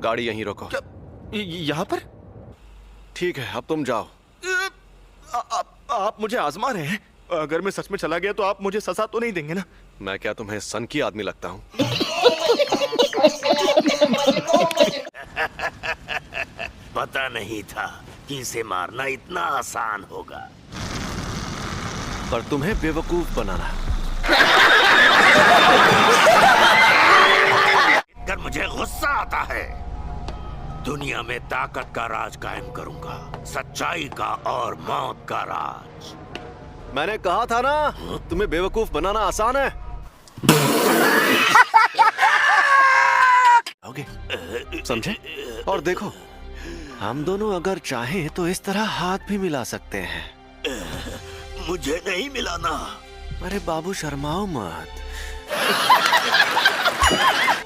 गाड़ी यहीं रोको। यहाँ पर? ठीक है, अब तुम जाओ। आप मुझे आजमा रहे हैं? अगर मैं सच में चला गया तो आप मुझे सजा तो नहीं देंगे ना? मैं क्या तुम्हें सन की आदमी लगता हूँ? पता नहीं था कि इसे मारना इतना आसान होगा। पर तुम्हें बेवकूफ बनाना। कर मुझे गुस्सा आता है। दुनिया में ताकत का राज कायम करूंगा, सच्चाई का और मौत का राज। मैंने कहा था ना, तुम्हें बेवकूफ बनाना आसान है। ओके, समझे? और देखो, हम दोनों अगर चाहें तो इस तरह हाथ भी मिला सकते हैं। मुझे नहीं मिलाना। अरे बाबू, शर्माओ मत।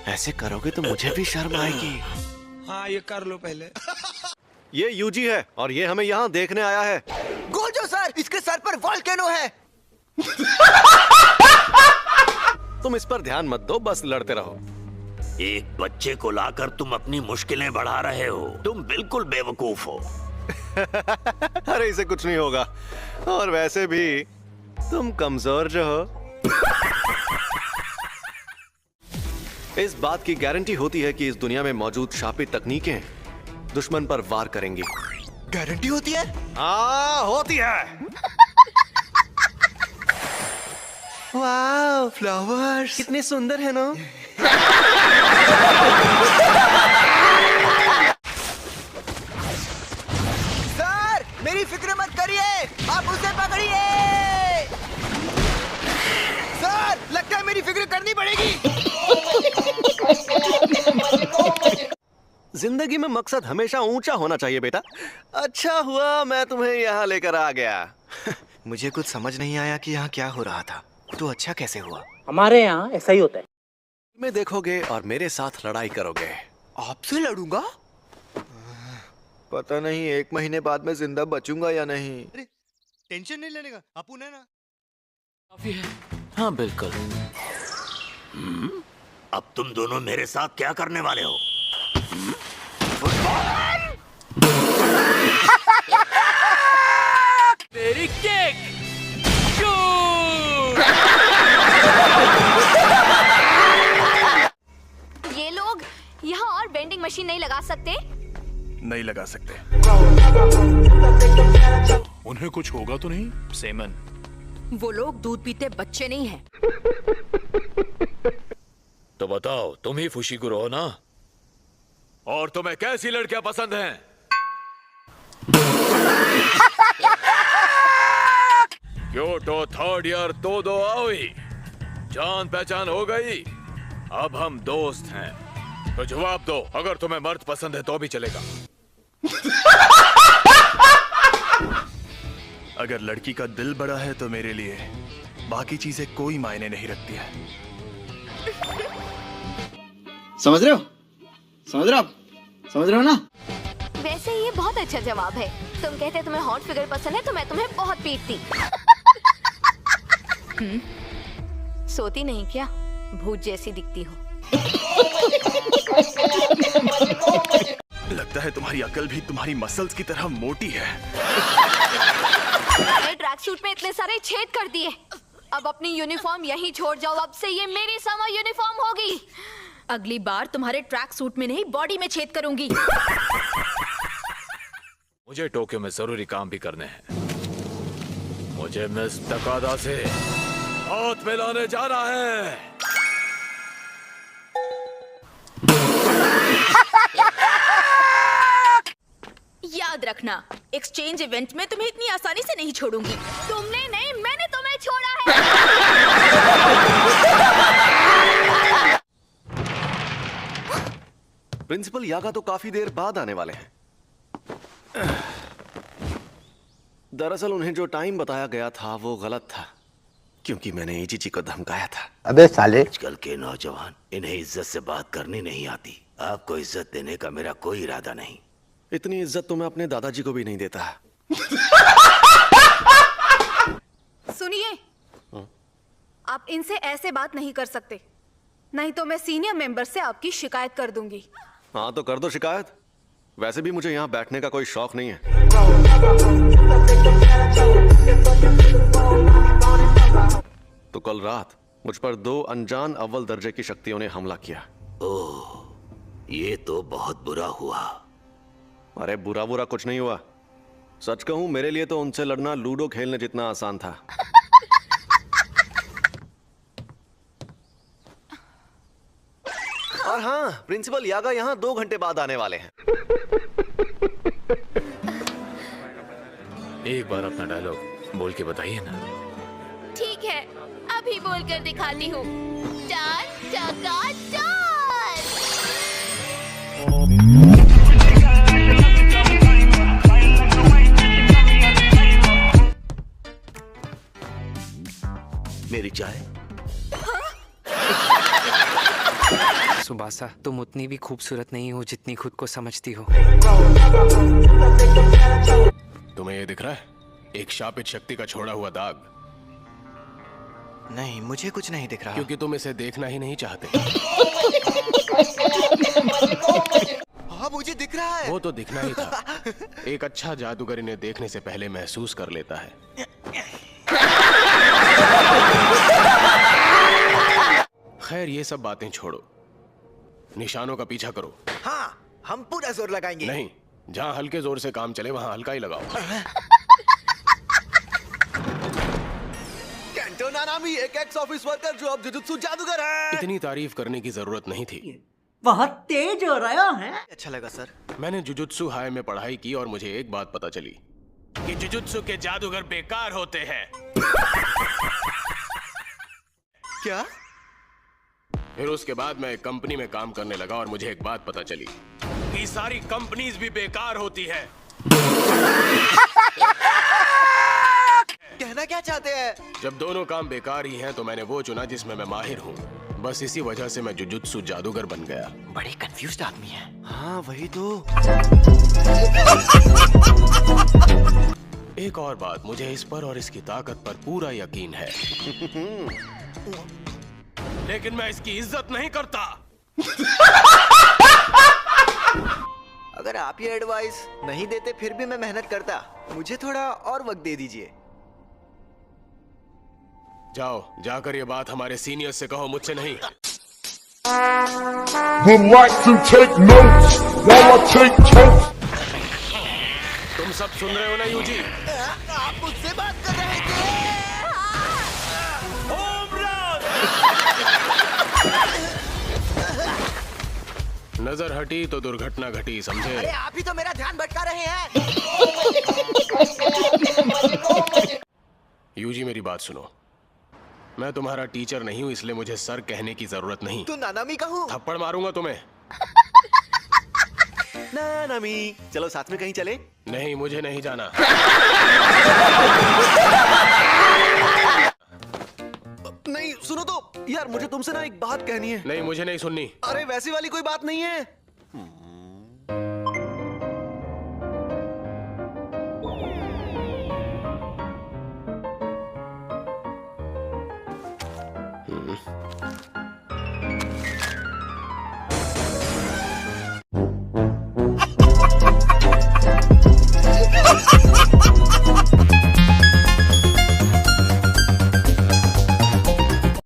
ऐसे करोगे तो मुझे भी शर्म आएगी। हाँ, ये कर लो पहले। ये यूजी है और ये हमें यहाँ देखने आया है। गोजो सर, इसके सर पर वोल्केनो है। तुम इस पर ध्यान मत दो, बस लड़ते रहो। एक बच्चे को लाकर तुम अपनी मुश्किलें बढ़ा रहे हो। तुम बिल्कुल बेवकूफ हो। अरे इसे कुछ नहीं होगा, और वैसे भी तुम कमजोर जो हो। इस बात की गारंटी होती है कि इस दुनिया में मौजूद शापित तकनीकें दुश्मन पर वार करेंगी। गारंटी होती है? हाँ, होती है। वाह, फ्लावर्स कितने सुंदर है ना? सर, मेरी फिक्र मत करिए, आप उसे पकड़िए। सर, लगता है मेरी फिक्र करनी पड़ेगी। जिंदगी में मकसद हमेशा ऊंचा होना चाहिए बेटा। अच्छा हुआ मैं तुम्हें यहाँ लेकर आ गया। मुझे कुछ समझ नहीं आया कि यहाँ क्या हो रहा था। तो अच्छा कैसे हुआ? हमारे यहाँ ऐसा ही होता है। मैं देखोगे और मेरे साथ लड़ाई करोगे। आपसे लड़ूंगा? पता नहीं 1 महीने बाद मैं जिंदा बचूंगा या नहीं। अरे टेंशन नहीं लेने का, अपुन है ना। काफी है। हाँ बिल्कुल। अब तुम दोनों मेरे साथ क्या करने वाले हो? तेरी केक ये लोग यहाँ और वेंडिंग मशीन नहीं लगा सकते? नहीं लगा सकते। उन्हें कुछ होगा तो नहीं? सेमन, वो लोग दूध पीते बच्चे नहीं हैं। तो बताओ, तुम ही फुशीगुरो हो ना? और तुम्हें कैसी लड़कियां पसंद हैं? क्योटो 3rd ईयर दो आओई। जान पहचान हो गई। अब हम दोस्त हैं। तो जवाब दो, अगर तुम्हें मर्द पसंद है तो भी चलेगा। अगर लड़की का दिल बड़ा है तो मेरे लिए बाकी चीजें कोई मायने नहीं रखती है। समझ रहे हो? समझ रहे हो आप? समझ रहे हो ना? वैसे ये बहुत अच्छा जवाब है। तुम कहते तुम्हें हॉट फिगर पसंद है तो मैं तुम्हें बहुत पीटती। सोती नहीं क्या? भूत जैसी दिखती हो। लगता है तुम्हारी अकल भी तुम्हारी मसल्स की तरह मोटी है। मैंने ट्रैक सूट में इतने सारे छेद कर दिए। अब अपनी यूनिफॉर्म यहीं छोड़ जाओ। अब से ये मेरी समर यूनिफॉर्म होगी। अगली बार तुम्हारे ट्रैक सूट में नहीं, बॉडी में छेद करूंगी। मुझे टोक्यो में जरूरी काम भी करने हैं। मुझे मिस तकादा से हाथ मिलाने जाना है। याद रखना, एक्सचेंज इवेंट में तुम्हें इतनी आसानी से नहीं छोड़ूंगी। तुमने नहीं, मैंने तुम्हें छोड़ा है। प्रिंसिपल यागा तो काफी देर बाद आने वाले हैं। दरअसल उन्हें जो टाइम बताया गया था वो गलत था, क्योंकि मैंने इचिची को धमकाया था। अबे साले, आजकल के नौजवान, इन्हें इज्जत से बात करनी नहीं आती। आपको इज्जत देने का मेरा कोई इरादा नहीं। इतनी इज्जत तो मैं अपने दादाजी को भी नहीं देता। सुनिए, आप इनसे ऐसे बात नहीं कर सकते, नहीं तो मैं सीनियर मेंबर से आपकी शिकायत कर दूंगी। हाँ तो कर दो शिकायत। वैसे भी मुझे यहाँ बैठने का कोई शौक नहीं है। तो कल रात मुझ पर 2 अनजान अव्वल दर्जे की शक्तियों ने हमला किया। ये तो बहुत बुरा हुआ। अरे बुरा बुरा कुछ नहीं हुआ। सच कहूं मेरे लिए तो उनसे लड़ना लूडो खेलने जितना आसान था। और हाँ, प्रिंसिपल यागा यहाँ 2 घंटे बाद आने वाले हैं। एक बार अपना डायलॉग बोल के बताइए ना। ठीक है, अभी बोल कर दिखाती हूँ। 4 चक्का 4। मेरी चाय। सुबासा, तुम उतनी भी खूबसूरत नहीं हो जितनी खुद को समझती हो। तुम्हें ये दिख रहा है? एक शापित शक्ति का छोड़ा हुआ दाग। नहीं, मुझे कुछ नहीं दिख रहा। क्योंकि तुम इसे देखना ही नहीं चाहते। हाँ, मुझे दिख रहा है। वो तो दिखना ही था। एक अच्छा जादूगर इन्हें देखने से पहले महसूस कर लेता है। खैर, ये सब बातें छोड़ो, निशानों का पीछा करो। हाँ, हम पूरा जोर लगाएंगे। नहीं, जहाँ हल्के जोर से काम चले वहाँ हल्का ही लगाओ। केंटो नानामी, एक एक्स ऑफिस वर्कर जो अब जुजुत्सु जादूगर है। इतनी तारीफ करने की जरूरत नहीं थी। बहुत तेज हो रहा है। अच्छा लगा सर। मैंने जुजुत्सु हाई में पढ़ाई की और मुझे एक बात पता चली कि जुजुत्सु के जादूगर बेकार होते हैं। क्या? फिर उसके बाद मैं एक कंपनी में काम करने लगा और मुझे एक बात पता चली कि सारी कंपनीज भी बेकार होती है। कहना क्या चाहते हैं? जब दोनों काम बेकार ही हैं तो मैंने वो चुना जिसमें मैं माहिर हूँ। बस इसी वजह से मैं जुजुत्सु जादूगर बन गया। बड़े कंफ्यूज्ड आदमी है। हाँ, वही तो। एक और बात, मुझे इस पर और इसकी ताकत पर पूरा यकीन है। लेकिन मैं इसकी इज्जत नहीं करता। अगर आप ये एडवाइस नहीं देते फिर भी मैं मेहनत करता। मुझे थोड़ा और वक्त दे दीजिए। जाओ, जाकर ये बात हमारे सीनियर से कहो, मुझसे नहीं। तुम सब सुन रहे हो ना यूजी? आप मुझसे बात कर रहे थे। नजर हटी तो दुर्घटना घटी, समझे? अरे आप ही तो मेरा ध्यान भटका रहे हैं। यूजी, मेरी बात सुनो। मैं तुम्हारा टीचर नहीं हूँ, इसलिए मुझे सर कहने की जरूरत नहीं। तो नानामी कहूँ? थप्पड़ मारूंगा तुम्हें। नानामी, चलो साथ में कहीं चले। नहीं, मुझे नहीं जाना। नहीं, सुनो तो यार, मुझे तुमसे ना एक बात कहनी है। नहीं, मुझे नहीं सुननी। अरे वैसी वाली कोई बात नहीं है।